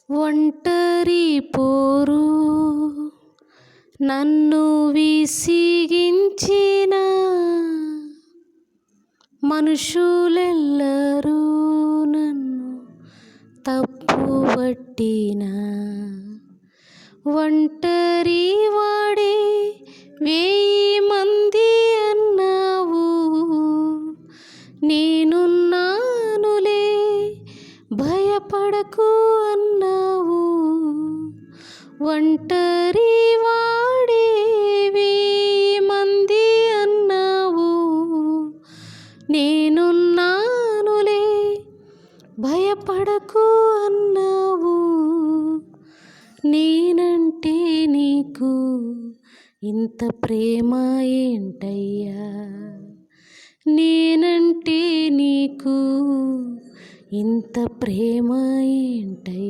ఒంటరి పోరు నన్ను విసిగించిన మనుషులెల్లరూ నన్ను తప్పుపట్టిన ఒంటరి వాడే 1000 మంది అన్నావు, నేనున్నానులే భయపడకు అన్నావు. ఒంటరి వాడే 1000 మంది అన్నావు, నేనున్నానులే భయపడకు అన్నావు. నేనంటే నీకు ఇంత ప్రేమ ఏంటయ్యా, నేనంటే నీకు ఇంత ప్రేమ ఏంటయ్యా.